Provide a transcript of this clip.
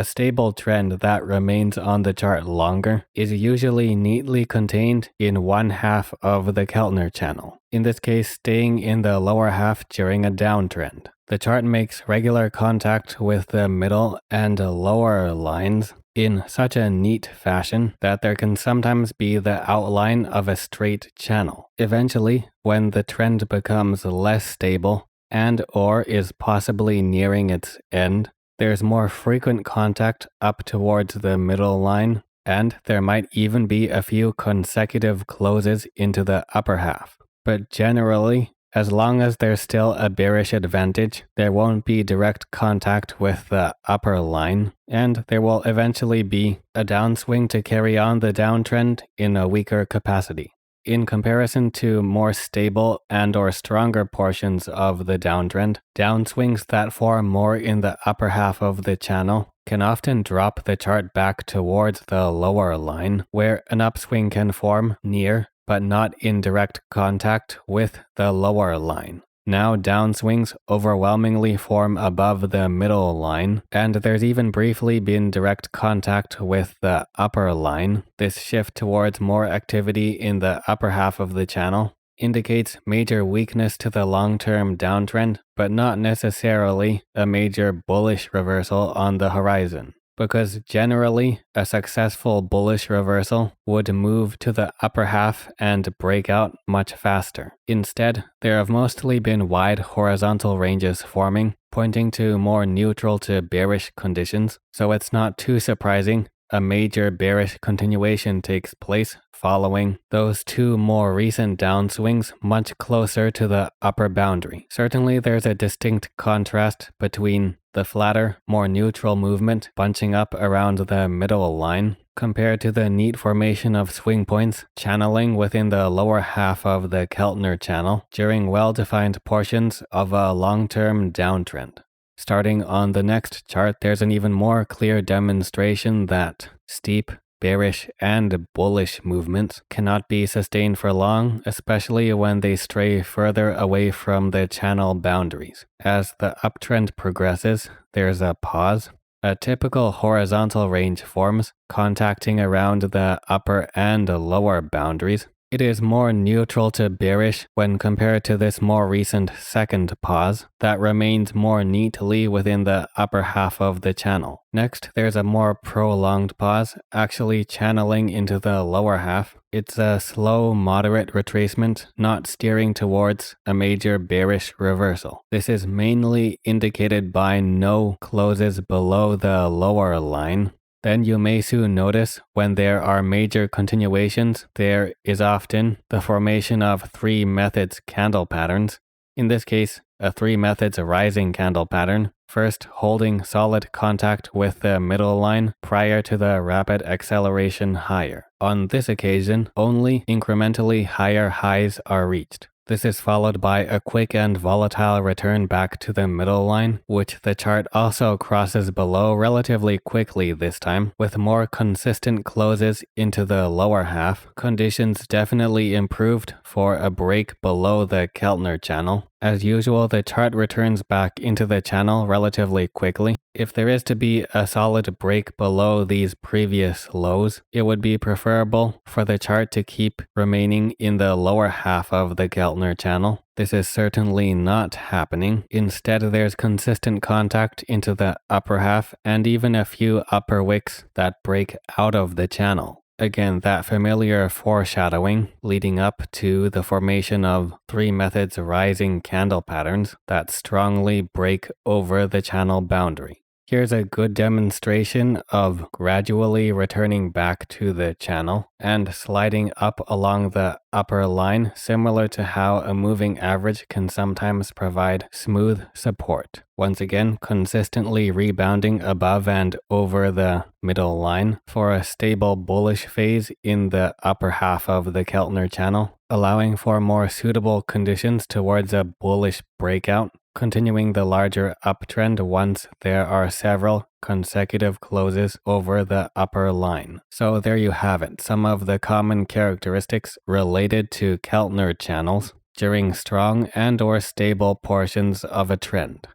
A stable trend that remains on the chart longer is usually neatly contained in one half of the Keltner channel, in this case staying in the lower half during a downtrend. The chart makes regular contact with the middle and lower lines in such a neat fashion that there can sometimes be the outline of a straight channel. Eventually, when the trend becomes less stable and/or is possibly nearing its end, there's more frequent contact up towards the middle line, and there might even be a few consecutive closes into the upper half. But generally, as long as there's still a bearish advantage, there won't be direct contact with the upper line, and there will eventually be a downswing to carry on the downtrend in a weaker capacity. In comparison to more stable and/or stronger portions of the downtrend, downswings that form more in the upper half of the channel can often drop the chart back towards the lower line, where an upswing can form near but not in direct contact with the lower line. Now downswings overwhelmingly form above the middle line, and there's even briefly been direct contact with the upper line. This shift towards more activity in the upper half of the channel indicates major weakness to the long-term downtrend, but not necessarily a major bullish reversal on the horizon. Because generally, a successful bullish reversal would move to the upper half and break out much faster. Instead, there have mostly been wide horizontal ranges forming, pointing to more neutral to bearish conditions, so it's not too surprising a major bearish continuation takes place following those two more recent downswings much closer to the upper boundary. Certainly there's a distinct contrast between the flatter, more neutral movement bunching up around the middle line compared to the neat formation of swing points channeling within the lower half of the Keltner channel during well-defined portions of a long-term downtrend. Starting on the next chart, there's an even more clear demonstration that steep, bearish, and bullish movements cannot be sustained for long, especially when they stray further away from the channel boundaries. As the uptrend progresses, there's a pause. A typical horizontal range forms, contacting around the upper and lower boundaries. It is more neutral to bearish when compared to this more recent second pause that remains more neatly within the upper half of the channel. Next, there's a more prolonged pause, actually channeling into the lower half. It's a slow, moderate retracement, not steering towards a major bearish reversal. This is mainly indicated by no closes below the lower line. Then you may soon notice when there are major continuations, there is often the formation of 3 methods candle patterns. In this case, a 3 methods rising candle pattern, first holding solid contact with the middle line prior to the rapid acceleration higher. On this occasion, only incrementally higher highs are reached. This is followed by a quick and volatile return back to the middle line, which the chart also crosses below relatively quickly this time, with more consistent closes into the lower half. Conditions definitely improved for a break below the Keltner channel. As usual, the chart returns back into the channel relatively quickly. If there is to be a solid break below these previous lows, it would be preferable for the chart to keep remaining in the lower half of the Keltner channel. This is certainly not happening. Instead, there's consistent contact into the upper half and even a few upper wicks that break out of the channel. Again, that familiar foreshadowing leading up to the formation of 3 methods rising candle patterns that strongly break over the channel boundary. Here's a good demonstration of gradually returning back to the channel and sliding up along the upper line, similar to how a moving average can sometimes provide smooth support. Once again, consistently rebounding above and over the middle line for a stable bullish phase in the upper half of the Keltner channel, allowing for more suitable conditions towards a bullish breakout, continuing the larger uptrend once there are several consecutive closes over the upper line. So there you have it, some of the common characteristics related to Keltner channels during strong and/or stable portions of a trend.